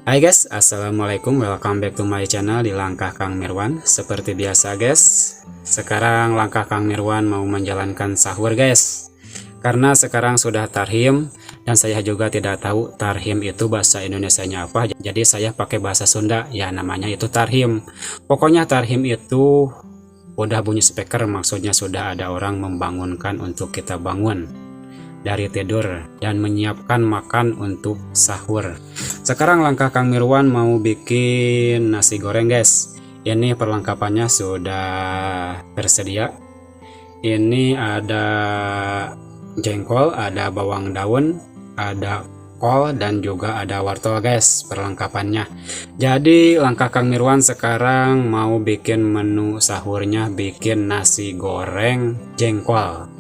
Hai guys, assalamualaikum, welcome back to my channel di Langkah Kang Mirwan. Seperti biasa guys, sekarang Langkah Kang Mirwan mau menjalankan sahur guys. Karena sekarang sudah tarhim dan saya juga tidak tahu tarhim itu bahasa Indonesianya apa. Jadi saya pakai bahasa Sunda, ya namanya itu tarhim. Pokoknya tarhim itu udah bunyi speaker, maksudnya sudah ada orang membangunkan untuk kita bangun dari tidur dan menyiapkan makan untuk sahur. Sekarang Langkah Kang Mirwan mau bikin nasi goreng guys. Ini perlengkapannya sudah tersedia. Ini ada jengkol, ada bawang daun, ada kol, dan juga ada wortel guys perlengkapannya. Jadi Langkah Kang Mirwan sekarang mau bikin menu sahurnya, bikin nasi goreng jengkol.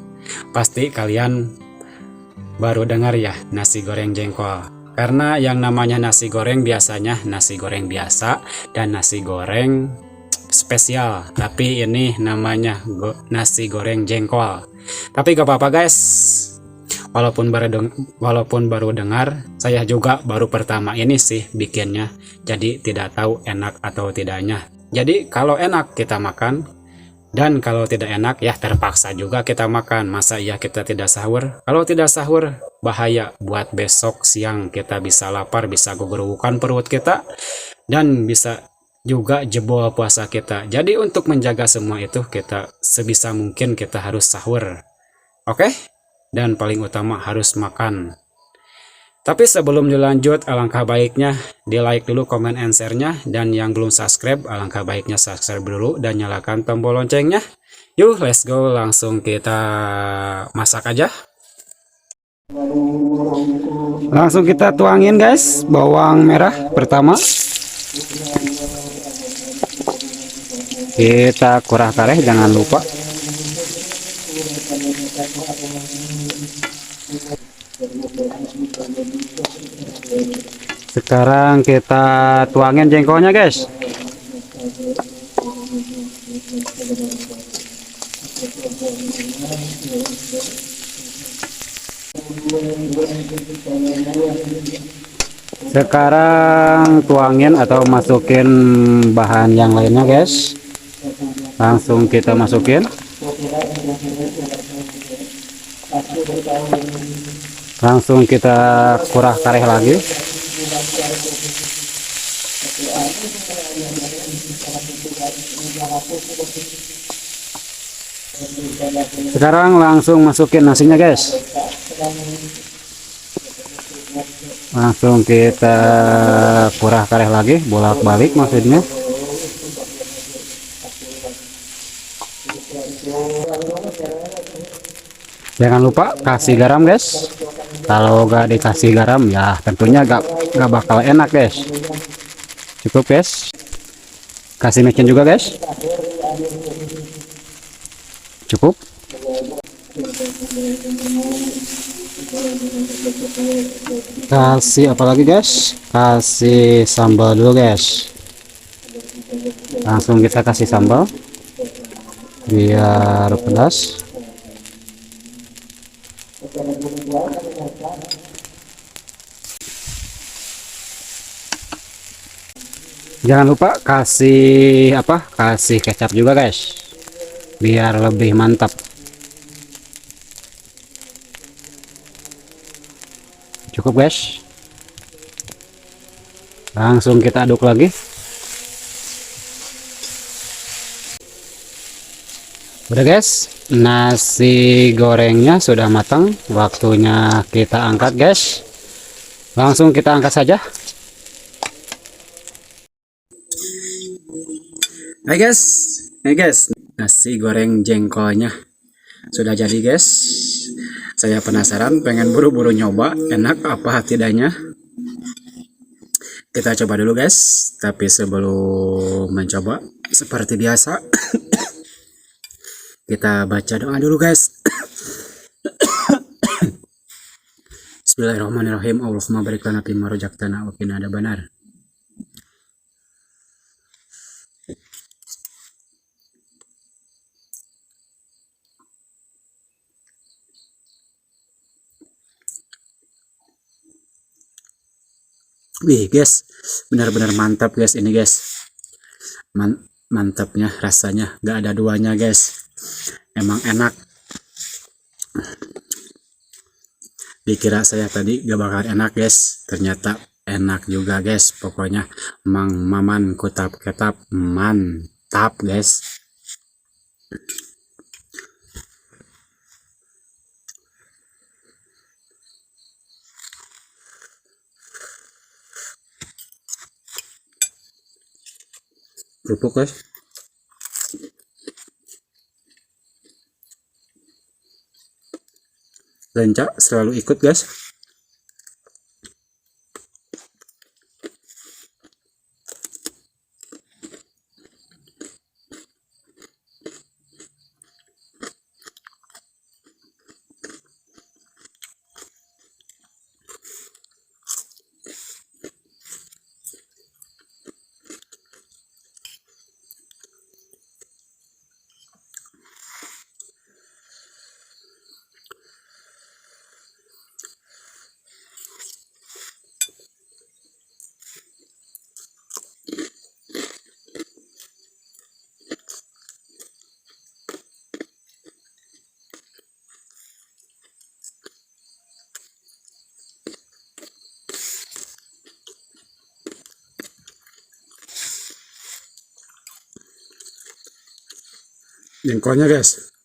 Pasti kalian baru dengar ya nasi goreng jengkol. Karena yang namanya nasi goreng biasanya nasi goreng biasa dan nasi goreng spesial. Tapi ini namanya nasi goreng jengkol. Tapi gak apa-apa guys. Walaupun baru dengar, saya juga baru pertama ini sih bikinnya. Jadi tidak tahu enak atau tidaknya. Jadi kalau enak kita makan, dan kalau tidak enak ya terpaksa juga kita makan. Masa iya kita tidak sahur? Kalau tidak sahur bahaya buat besok siang, kita bisa lapar, bisa gerogokan perut kita, dan bisa juga jebol puasa kita. Jadi untuk menjaga semua itu kita sebisa mungkin kita harus sahur. Oke? Dan paling utama harus makan. Tapi sebelum dilanjut, alangkah baiknya di like dulu, komen, and share-nya. Dan yang belum subscribe, alangkah baiknya subscribe dulu dan nyalakan tombol loncengnya. Yuk, let's go, langsung kita masak aja. Langsung kita tuangin guys, bawang merah pertama. Kita kurah-kareh, jangan lupa. Sekarang kita tuangin jengkolnya guys. Sekarang tuangin atau masukin bahan yang lainnya guys. Langsung kita masukin. Langsung kita kurah kareh lagi. Sekarang langsung masukin nasinya guys. Langsung kita kurah kareh lagi, bolak-balik maksudnya. Jangan lupa kasih garam guys. Kalau gak dikasih garam ya tentunya gak bakal enak guys. Cukup guys. Kasih micin juga guys. Cukup. Kasih apa lagi guys? Kasih sambal dulu guys. Langsung kita kasih sambal biar pedas. Jangan lupa kasih kasih kecap juga guys, biar lebih mantap. Cukup guys. Langsung kita aduk lagi. Udah guys, nasi gorengnya sudah matang. Waktunya kita angkat guys. Langsung kita angkat saja. Hai guys, nasi goreng jengkolnya sudah jadi guys. Saya penasaran, pengen buru-buru nyoba, enak apa tidaknya. Kita coba dulu guys. Tapi sebelum mencoba, seperti biasa, kita baca doa dulu guys. Bismillahirrahmanirrahim. Allahumma barik lana fima razaqtana wa qina adzabannar. Wih guys, benar-benar mantap guys ini guys. Mantapnya rasanya gak ada duanya guys. Emang enak. Dikira saya tadi gak bakal enak guys, ternyata enak juga guys. Pokoknya Mang Maman kutap ketap mantap guys. Kerupuk guys. Lenca selalu ikut guys. Jengkolnya guys.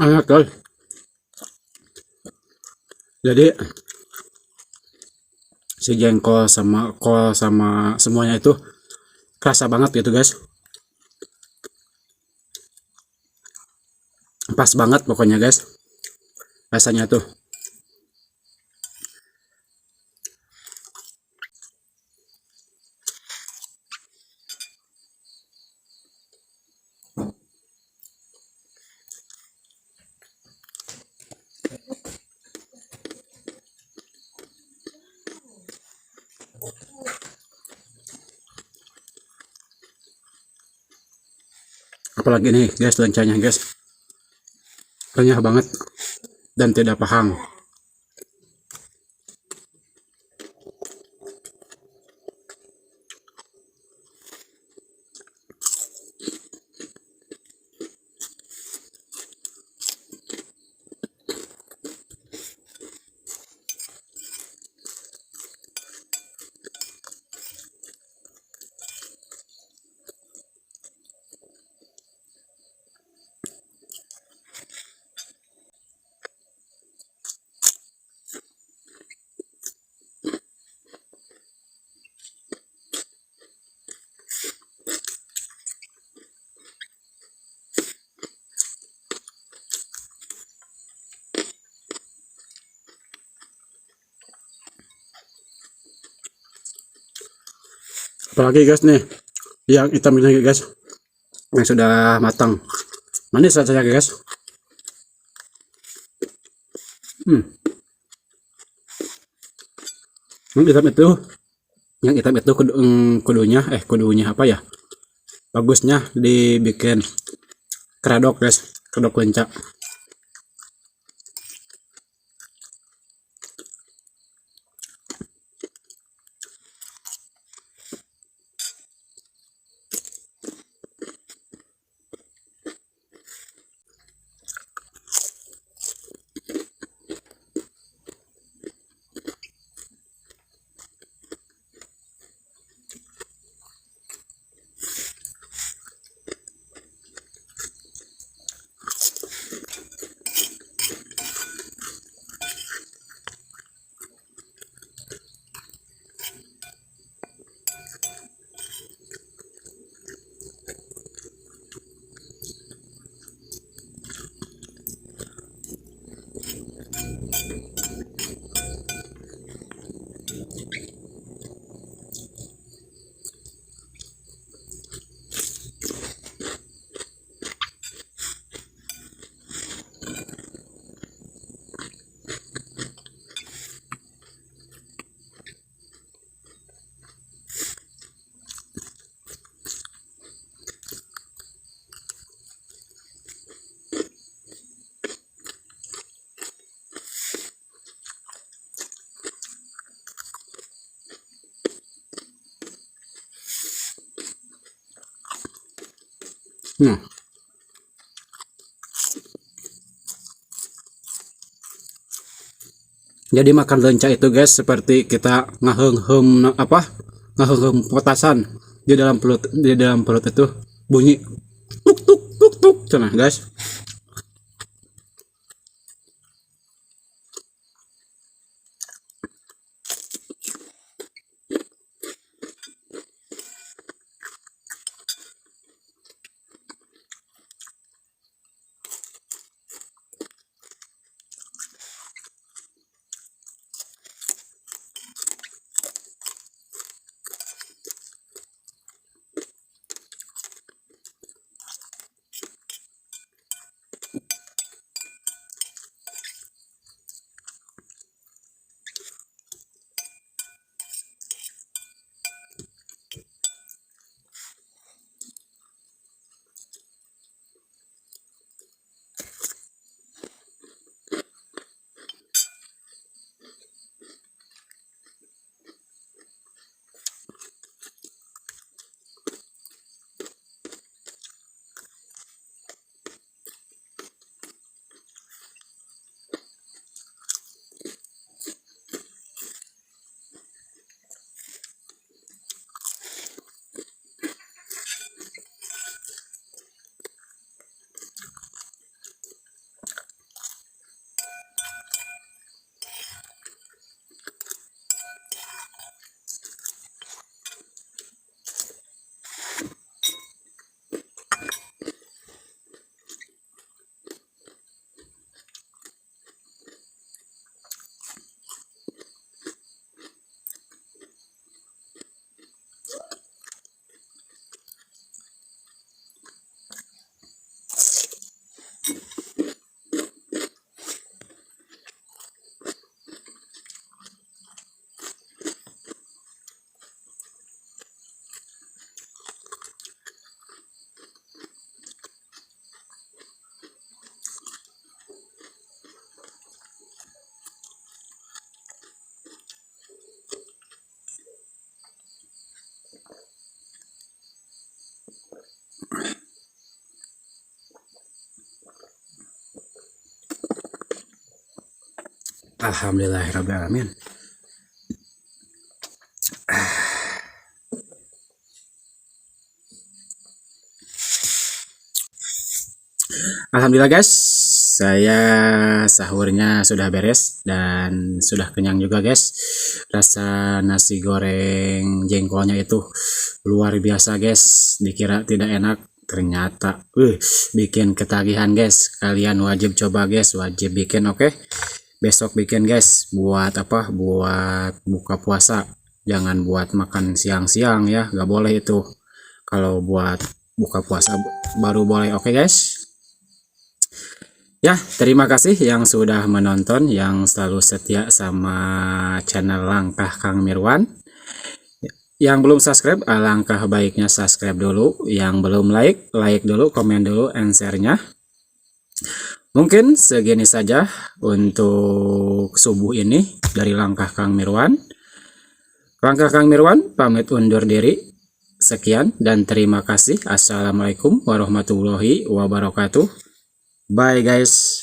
Enak guys. Jadi si jengkol sama kol sama semuanya itu kerasa banget gitu guys. Pas banget pokoknya guys. Rasanya tuh. Apalagi nih guys, lencanya guys, renyah banget dan tidak pahang. Apalagi guys nih, yang hitam ini guys, yang sudah matang, manis rasanya guys. Yang hitam itu, kudunya apa ya? Bagusnya dibikin keradok guys, keradok lenca. Nah, jadi makan lenca itu guys seperti kita ngahenghem petasan di dalam perut itu bunyi tuk tuk tuk tuk, cina guys. Alhamdulillahirrahmanirrahim. Alhamdulillah guys, saya sahurnya sudah beres dan sudah kenyang juga guys. Rasa nasi goreng jengkolnya itu luar biasa guys. Dikira tidak enak, ternyata bikin ketagihan guys. Kalian wajib coba guys, wajib bikin, oke? Besok bikin guys, buat apa? Buat buka puasa. Jangan buat makan siang-siang ya, nggak boleh itu. Kalau buat buka puasa baru boleh, oke guys? Ya, terima kasih yang sudah menonton, yang selalu setia sama channel Langkah Kang Mirwan. Yang belum subscribe, alangkah baiknya subscribe dulu. Yang belum like, like dulu, komen dulu, and share-nya. Mungkin segini saja untuk subuh ini dari Langkah Kang Mirwan. Langkah Kang Mirwan pamit undur diri. Sekian dan terima kasih. Assalamualaikum warahmatullahi wabarakatuh. Bye guys.